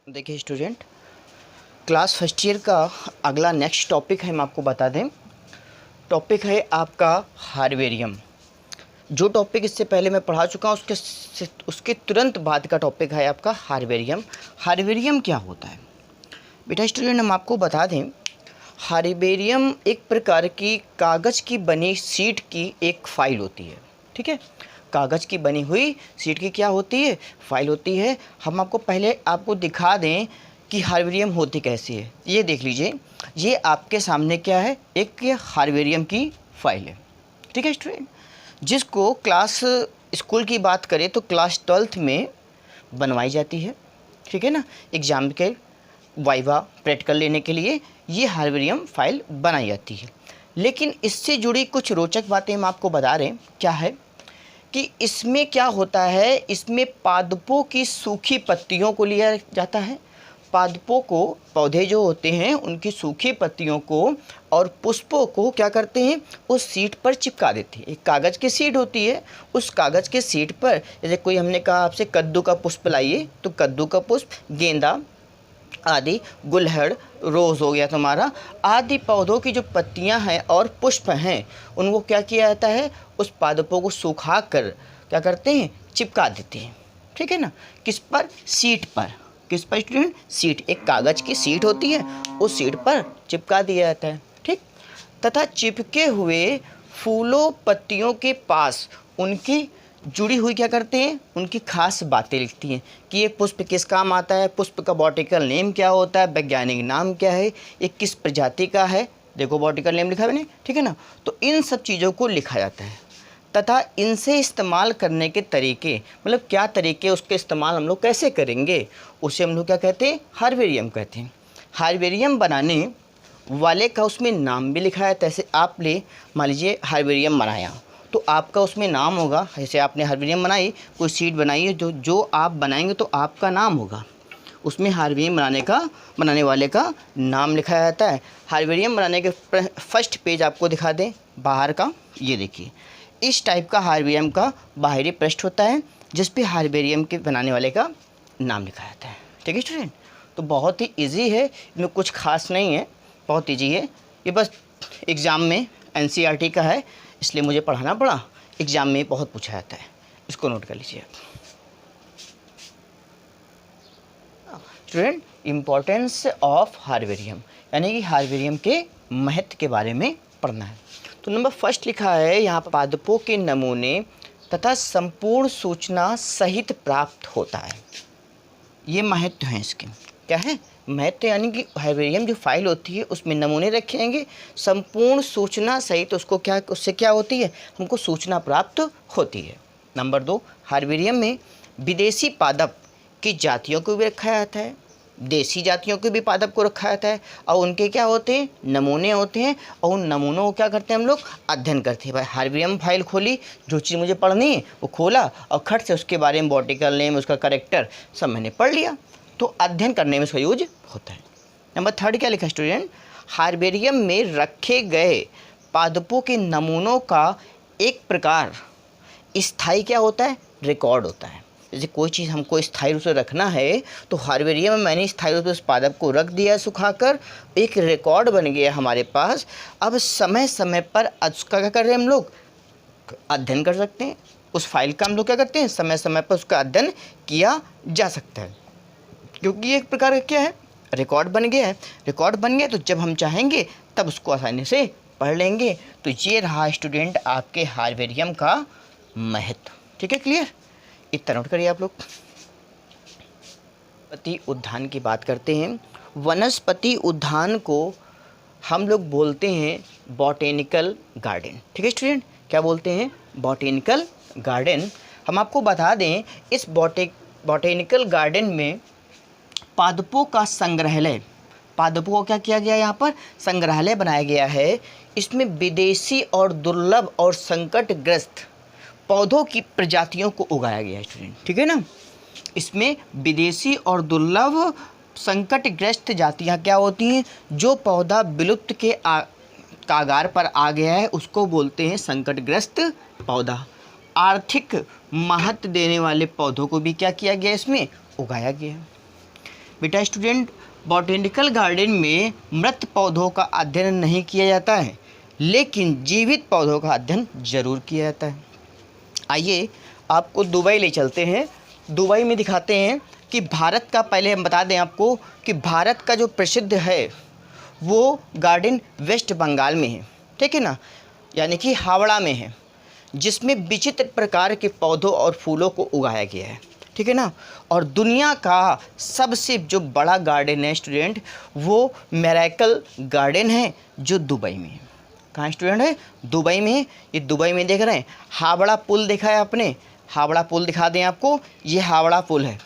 देखिए student, class first year का अगला नेक्स्ट टॉपिक है, हम आपको बता दें। टॉपिक है आपका हार्बेरियम। जो टॉपिक इससे पहले मैं पढ़ा चुका हूँ उसके तुरंत बाद का टॉपिक है आपका हार्बेरियम। हार्बेरियम क्या होता है बेटा स्टूडेंट, हम आपको बता दें। हार्बेरियम एक प्रकार की कागज़ की बनी शीट की एक फ़ाइल होती है। ठीक है, कागज़ की बनी हुई शीट की क्या होती है, फाइल होती है। हम आपको पहले आपको दिखा दें कि हार्बेरियम होती कैसी है। ये देख लीजिए, ये आपके सामने क्या है, एक हार्बेरियम की फ़ाइल है। ठीक है स्टूडेंट, जिसको क्लास स्कूल की बात करें तो क्लास 12th में बनवाई जाती है। ठीक है ना, एग्ज़ाम के वाइवा प्रैक्टिकल लेने के लिए ये हार्बेरियम फ़ाइल बनाई जाती है। लेकिन इससे जुड़ी कुछ रोचक बातें हम आपको बता रहे हैं। क्या है कि इसमें क्या होता है, इसमें पादपों की सूखी पत्तियों को लिया जाता है। पादपों को, पौधे जो होते हैं उनकी सूखी पत्तियों को और पुष्पों को क्या करते हैं, उस शीट पर चिपका देते हैं। एक कागज़ की शीट होती है, उस कागज़ के शीट पर जैसे कोई हमने कहा आपसे कद्दू का पुष्प लाइए, तो कद्दू का पुष्प, गेंदा आदि, गुलहड़, रोज़ हो गया तुम्हारा, आदि पौधों की जो पत्तियां हैं और पुष्प हैं उनको क्या किया जाता है, उस पादपों को सुखा कर क्या करते हैं, चिपका देते हैं। ठीक है ना, किस पर, शीट पर। किस पर स्टूडेंट, शीट। एक कागज़ की शीट होती है, उस शीट पर चिपका दिया जाता है। ठीक, तथा चिपके हुए फूलों पत्तियों के पास उनकी जुड़ी हुई क्या करते हैं, उनकी खास बातें लिखती हैं कि ये पुष्प किस काम आता है, पुष्प का बॉटिकल नेम क्या होता है, वैज्ञानिक नाम क्या है, ये किस प्रजाति का है, देखो बॉटिकल नेम लिखा है मैंने। ठीक है ना, तो इन सब चीज़ों को लिखा जाता है तथा इनसे इस्तेमाल करने के तरीके, मतलब क्या तरीके, उसके इस्तेमाल हम लोग कैसे करेंगे, उसे हम लोग क्या कहते हैं, हार्बेरियम कहते हैं। हार्बेरियम बनाने वाले का उसमें नाम भी लिखा है। जैसे आपने मान लीजिए हार्बेरियम बनाया तो आपका उसमें नाम होगा। जैसे आपने हार्बेरियम बनाई, कोई सीट बनाई है, जो आप बनाएंगे तो आपका नाम होगा उसमें। हार्बेरियम बनाने वाले का नाम लिखा जाता है। हार्बेरियम बनाने के फर्स्ट पेज आपको दिखा दें बाहर का, ये देखिए, इस टाइप का हार्बेरियम का बाहरी पृष्ठ होता है जिस पे हार्बेरियम के बनाने वाले का नाम लिखा जाता है। ठीक है स्टूडेंट, तो बहुत ही ईजी है, इसमें कुछ खास नहीं है, बहुत ईजी है। ये बस एग्ज़ाम में एनसीईआरटी का है इसलिए मुझे पढ़ाना पड़ा, एग्ज़ाम में बहुत पूछा जाता है, इसको नोट कर लीजिए आप। स्टूडेंट, इम्पोर्टेंस ऑफ हार्बेरियम, यानी कि हार्बेरियम के महत्व के बारे में पढ़ना है। तो नंबर फर्स्ट लिखा है यहाँ पर, पादपों के नमूने तथा संपूर्ण सूचना सहित प्राप्त होता है। ये महत्व हैं इसके। क्या है महत्व, यानी कि हार्बेरियम जो फाइल होती है उसमें नमूने रखे जाएंगे, संपूर्ण सूचना सहित उसको क्या, उससे क्या होती है, हमको सूचना प्राप्त होती है। नंबर 2, हार्बेरियम में विदेशी पादप की जातियों को भी रखा जाता है, देसी जातियों के भी पादप को रखा जाता है, और उनके क्या होते हैं, नमूने होते हैं, और उन नमूनों को क्या करते हैं हम लोग, अध्ययन करते हैं। भाई हार्बेरियम फाइल खोली, जो चीज़ मुझे पढ़नी है वो खोला और खट से उसके बारे में बॉटिकल नेम, उसका करेक्टर सब मैंने पढ़ लिया, तो अध्ययन करने में इसका यूज होता है। नंबर 3 क्या लिखा स्टूडेंट, हार्बेरियम में रखे गए पादपों के नमूनों का एक प्रकार स्थायी क्या होता है, रिकॉर्ड होता है। जैसे कोई चीज़ हमको स्थायी रूप से रखना है तो हार्बेरियम में मैंने स्थायी रूप से उस पादप को रख दिया सुखाकर, एक रिकॉर्ड बन गया हमारे पास। अब समय समय पर उसका क्या कर रहे हैं हम लोग, अध्ययन कर सकते हैं। उस फाइल का हम लोग क्या करते हैं, समय समय पर उसका अध्ययन किया जा सकता है, क्योंकि एक प्रकार का क्या है, रिकॉर्ड बन गया है। रिकॉर्ड बन गया तो जब हम चाहेंगे तब उसको आसानी से पढ़ लेंगे। तो ये रहा स्टूडेंट आपके हार्बेरियम का महत्व। ठीक है, क्लियर, इतना नोट करिए आप लोग। वनस्पति उद्यान की बात करते हैं। वनस्पति उद्यान को हम लोग बोलते हैं बॉटेनिकल गार्डन। ठीक है स्टूडेंट, क्या बोलते हैं, बॉटेनिकल गार्डन। हम आपको बता दें, इस बॉटेनिकल गार्डन में पादपों का संग्रहालय, पादपों को क्या किया गया, यहाँ पर संग्रहालय बनाया गया है। इसमें विदेशी और दुर्लभ और संकटग्रस्त पौधों की प्रजातियों को उगाया गया है स्टूडेंट। ठीक है ना, इसमें विदेशी और दुर्लभ संकटग्रस्त जातियाँ क्या होती हैं, जो पौधा विलुप्त के कागार पर आ गया है उसको बोलते हैं संकटग्रस्त पौधा। आर्थिक महत्व देने वाले पौधों को भी क्या किया गया, इसमें उगाया गया है। बेटा स्टूडेंट, बॉटेनिकल गार्डन में मृत पौधों का अध्ययन नहीं किया जाता है, लेकिन जीवित पौधों का अध्ययन जरूर किया जाता है। आइए आपको दुबई ले चलते हैं। दुबई में दिखाते हैं कि भारत का, पहले हम बता दें आपको कि भारत का जो प्रसिद्ध है वो गार्डन वेस्ट बंगाल में है, ठीक है ना, यानी कि हावड़ा में है, जिसमें विचित्र प्रकार के पौधों और फूलों को उगाया गया है, ठीक है ना। और दुनिया का सबसे जो बड़ा गार्डन है स्टूडेंट, वो मिरेकल गार्डन है जो दुबई में है। कहाँ स्टूडेंट है? दुबई में है। ये दुबई में देख रहे हैं, हावड़ा पुल देखा है आपने? हावड़ा पुल दिखा दें आपको, ये हावड़ा पुल है,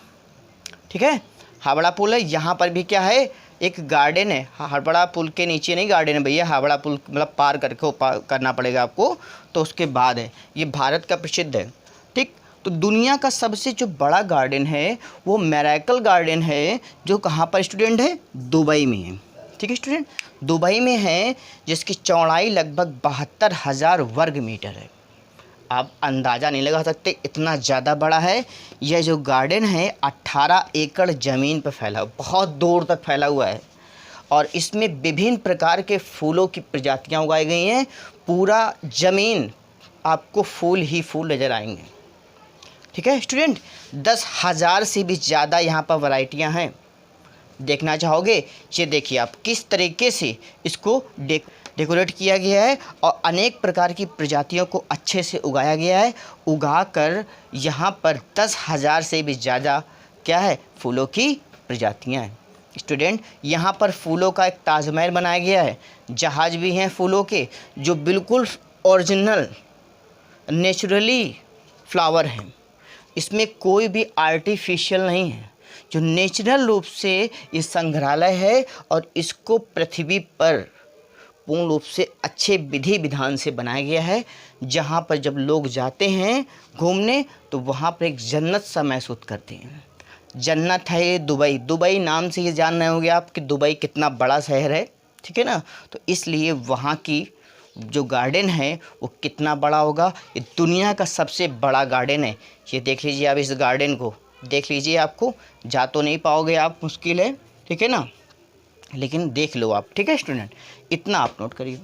ठीक है, हावड़ा पुल है। यहाँ पर भी क्या है, एक गार्डन है। हावड़ा पुल के नीचे नहीं गार्डन है भैया, हावड़ा पुल मतलब पार करके करना पड़ेगा आपको, तो उसके बाद है। ये भारत का प्रसिद्ध है, ठीक। तो दुनिया का सबसे जो बड़ा गार्डन है वो मिरेकल गार्डन है, जो कहाँ पर स्टूडेंट है? दुबई में है, ठीक है स्टूडेंट, दुबई में है, जिसकी चौड़ाई लगभग 72,000 वर्ग मीटर है। आप अंदाज़ा नहीं लगा सकते, इतना ज़्यादा बड़ा है। यह जो गार्डन है 18 एकड़ ज़मीन पर फैला हुआ, बहुत दूर तक फैला हुआ है, और इसमें विभिन्न प्रकार के फूलों की प्रजातियां उगाई गई हैं। पूरा ज़मीन आपको फूल ही फूल नज़र आएंगे, ठीक है स्टूडेंट। 10,000 से भी ज़्यादा यहाँ पर वैरायटियाँ हैं। देखना चाहोगे? ये देखिए आप किस तरीके से इसको डेकोरेट किया गया है, और अनेक प्रकार की प्रजातियों को अच्छे से उगाया गया है। उगाकर यहाँ पर 10,000 से भी ज़्यादा क्या है, फूलों की प्रजातियाँ हैं स्टूडेंट। यहाँ पर फूलों का एक ताजमहल बनाया गया है, जहाज़ भी हैं फूलों के, जो बिल्कुल ओरिजिनल नेचुरली फ्लावर हैं। इसमें कोई भी आर्टिफिशियल नहीं है, जो नेचुरल रूप से ये संग्रहालय है, और इसको पृथ्वी पर पूर्ण रूप से अच्छे विधि विधान से बनाया गया है, जहाँ पर जब लोग जाते हैं घूमने तो वहाँ पर एक जन्नत सा महसूस करते हैं। जन्नत है ये दुबई। दुबई नाम से ये जान रहे होंगे आप कि दुबई कितना बड़ा शहर है, ठीक है ना। तो इसलिए वहाँ की जो गार्डन है वो कितना बड़ा होगा। ये दुनिया का सबसे बड़ा गार्डन है। ये देख लीजिए आप, इस गार्डन को देख लीजिए, आपको जा तो नहीं पाओगे आप, मुश्किल है, ठीक है ना, लेकिन देख लो आप, ठीक है स्टूडेंट, इतना आप नोट करिए।